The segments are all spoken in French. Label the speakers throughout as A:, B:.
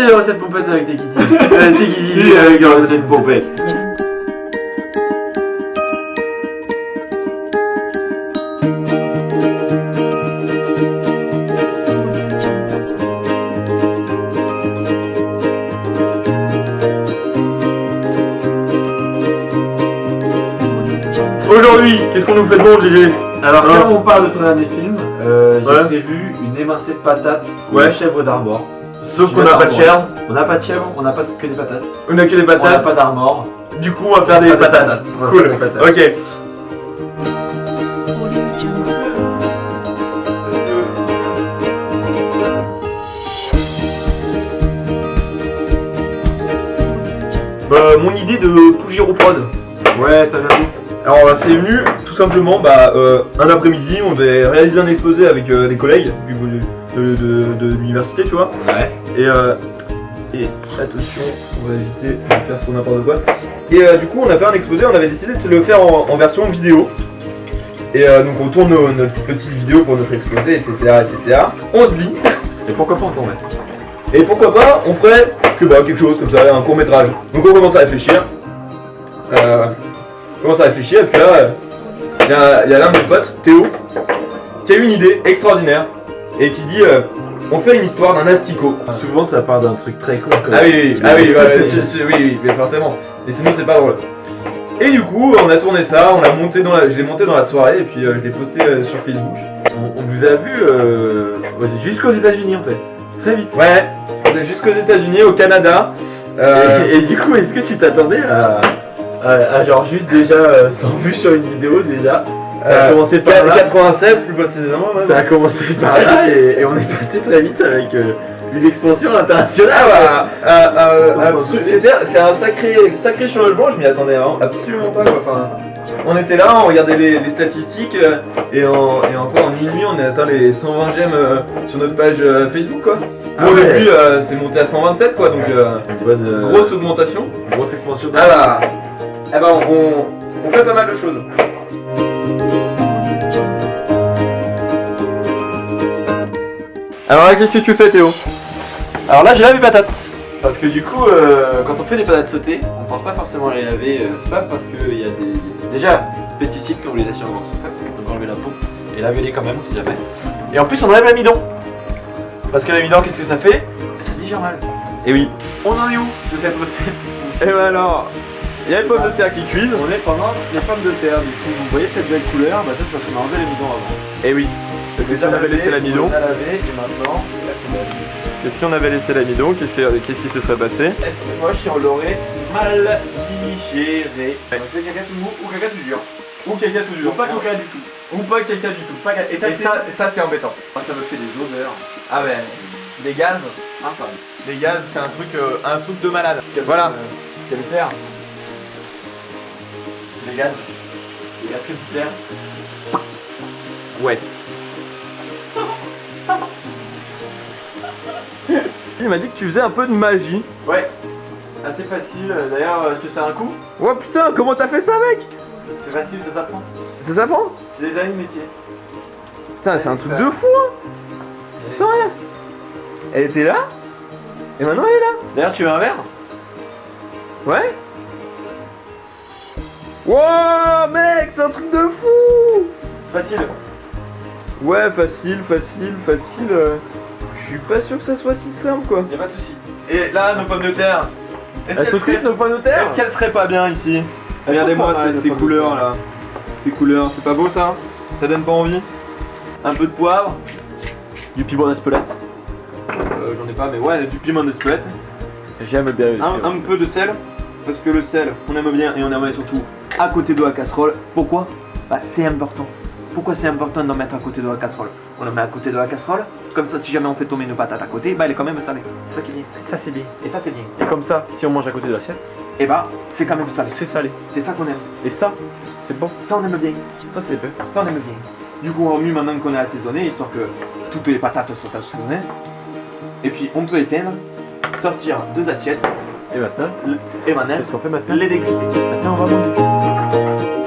A: les recettes pompettes avec tes kitty. Tes kitty avec les recettes pompettes.
B: Aujourd'hui, qu'est-ce qu'on nous fait de bon, GG?
A: Alors, comme on parle de ton dernier film, j'ai prévu une émincée de patates ou
B: Ouais.
A: de chèvre d'Armor.
B: Sauf qu'on n'a pas de chèvre,
A: On n'a pas de chèvre, on n'a pas que des patates.
B: on a que des
A: On n'a
B: patates,
A: pas d'Armor.
B: du coup on va faire des
A: Pas de
B: patates.
A: patates. On va
B: Cool,
A: faire des patates.
B: ok. Bah, mon idée de Pougiro Prod.
A: Ouais, ça vient d'où?
B: Alors c'est venu tout simplement un après-midi, on devait réaliser un exposé avec des collègues de l'université, tu vois.
A: Ouais.
B: Et attention, on va éviter de faire trop n'importe quoi. Et du coup on a fait un exposé, on avait décidé de le faire en version vidéo. Et donc on tourne notre petite vidéo pour notre exposé, etc. etc. On se dit,
A: Et pourquoi pas en tourner?
B: et pourquoi pas on ferait quelque chose comme ça, un court métrage. Donc on commence à réfléchir. Et puis là, il y a l'un de mes potes, Théo, qui a eu une idée extraordinaire et qui dit on fait une histoire d'un asticot.
A: Souvent ça part d'un truc très cool.
B: Ah oui, oui, mais forcément. Et sinon c'est pas drôle. Et du coup, on a tourné ça, je l'ai monté dans la soirée et puis je l'ai posté sur Facebook.
A: On vous a vu jusqu'aux États-Unis en fait. Très vite.
B: Ouais, on est jusqu'aux États-Unis, au Canada.
A: Et du coup, est-ce que tu t'attendais à genre juste déjà 100 vues sur une vidéo déjà? Ça a commencé par là.
B: 87 plus précisément. Ouais,
A: Ça a commencé par là et on est passé très vite avec une expansion internationale.
B: C'est un sacré changement, je m'y attendais absolument pas quoi. Enfin, on était là, on regardait les statistiques et encore en une nuit on a atteint les 120 j'aime sur notre page Facebook quoi.
A: Ah
B: Au
A: ouais.
B: début c'est monté à 127 quoi, donc grosse augmentation.
A: grosse expansion.
B: Ah bah, on fait pas mal de choses. Alors là, qu'est-ce que tu fais Théo?
A: Alors là, j'ai lavé mes patates. Parce que du coup, quand on fait des patates sautées, on pense pas forcément à les laver. C'est pas parce qu'il y a déjà pesticides quand vous les achetez en surface, on peut enlever la peau et laver-les quand même si jamais. Et en plus, on enlève l'amidon. Parce que l'amidon, qu'est-ce que ça fait? Ça se digère mal.
B: Et oui.
A: On en est où de cette recette?
B: Et ben alors, il y a les pommes de terre qui cuisent.
A: On est pendant les pommes de terre. Du coup, vous voyez cette belle couleur? Bah, ça, c'est parce qu'on a enlevé l'amidon avant.
B: Et oui. Parce que si on avait laissé l'amidon,
A: On a lavé et maintenant, là, c'est lavé.
B: et si on avait laissé l'amidon, qu'est-ce qui se serait passé?
A: Est-ce que moi, si on l'aurait mal digéré? On fait caca tout mou ou caca tout dur?
B: Ou caca tout
A: Ou pas caca du tout.
B: Ou pas caca du tout.
A: Et ça,
B: ça c'est embêtant.
A: ça me fait des odeurs.
B: Ah ouais, des gaz.
A: Infâmes.
B: Les gaz, c'est un truc de malade. Voilà.
A: Quel faire? Les gaz. Les gaz capillaires.
B: Ouais. Il m'a dit que tu faisais un peu de magie.
A: Ouais. Assez facile. D'ailleurs, je te sers un coup.
B: Oh putain, comment t'as fait ça mec?
A: C'est facile, ça s'apprend.
B: Ça s'apprend?
A: C'est des années de métier.
B: Putain, c'est un truc de fou hein. Sans rien. Elle était là? Et maintenant elle est là?
A: D'ailleurs, tu veux un verre?
B: Ouais. Wow mec, c'est un truc de fou.
A: Facile.
B: Ouais, facile. Je suis pas sûr que ça soit si simple quoi.
A: Y'a pas de soucis.
B: Et là, nos pommes de terre.
A: Elles sont cuites, nos pommes de terre?
B: Est-ce qu'elles seraient pas bien ici?
A: Elles
B: Regardez-moi
A: sont pas mal,
B: ces
A: nos pommes de
B: couleurs
A: terre.
B: là. Ces couleurs, c'est pas beau ça? Ça donne pas envie?
A: Un peu de poivre. Du piment d'Espelette.
B: J'en ai pas, mais ouais, du piment d'Espelette.
A: J'aime bien le
B: Un peu de sel, parce que le sel, on aime bien et on aimerait surtout à côté de la casserole. Pourquoi? Bah, c'est important. Pourquoi c'est important d'en mettre à côté de la casserole? On le met à côté de la casserole, comme ça si jamais on fait tomber nos patates à côté, bah elle est quand même salée. C'est ça qui est bien.
A: Ça, c'est bien.
B: Et ça c'est bien.
A: Et comme ça, si on mange à côté de l'assiette,
B: Et bah, c'est quand même salé.
A: c'est salé.
B: C'est ça qu'on aime.
A: Et ça, c'est bon.
B: Ça on aime bien.
A: Ça, c'est peu.
B: Ça on aime bien. Du coup, on remue maintenant qu'on est assaisonné, histoire que toutes les patates soient assaisonnées. Et puis on peut éteindre, sortir 2 assiettes,
A: Et maintenant,
B: et maintenant,
A: qu'est-ce qu'on fait maintenant?
B: les déguster.
A: Maintenant, on va manger.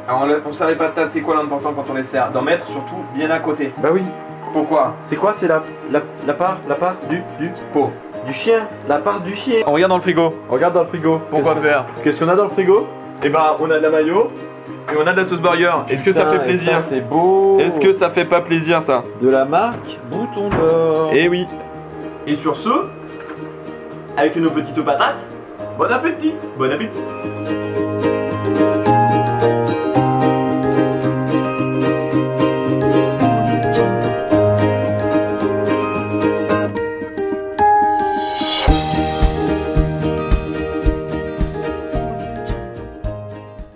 B: Alors pour servir les patates, c'est quoi l'important quand on les sert? D'en mettre surtout bien à côté.
A: Bah oui.
B: Pourquoi?
A: C'est quoi? C'est la part du
B: Pot.
A: du chien. La part du chien.
B: On regarde dans le frigo.
A: On regarde dans le frigo.
B: Pourquoi faire?
A: Qu'est-ce qu'on a dans le frigo?
B: Eh ben, on a de la mayo et on a de la sauce burger. Est-ce que ça
A: Putain,
B: fait
A: et
B: plaisir?
A: ça, c'est beau.
B: Est-ce que ça fait pas plaisir ça?
A: De la marque Bouton d'Or.
B: Eh oui. Et sur ce, avec nos petites patates, bon appétit. Bon appétit.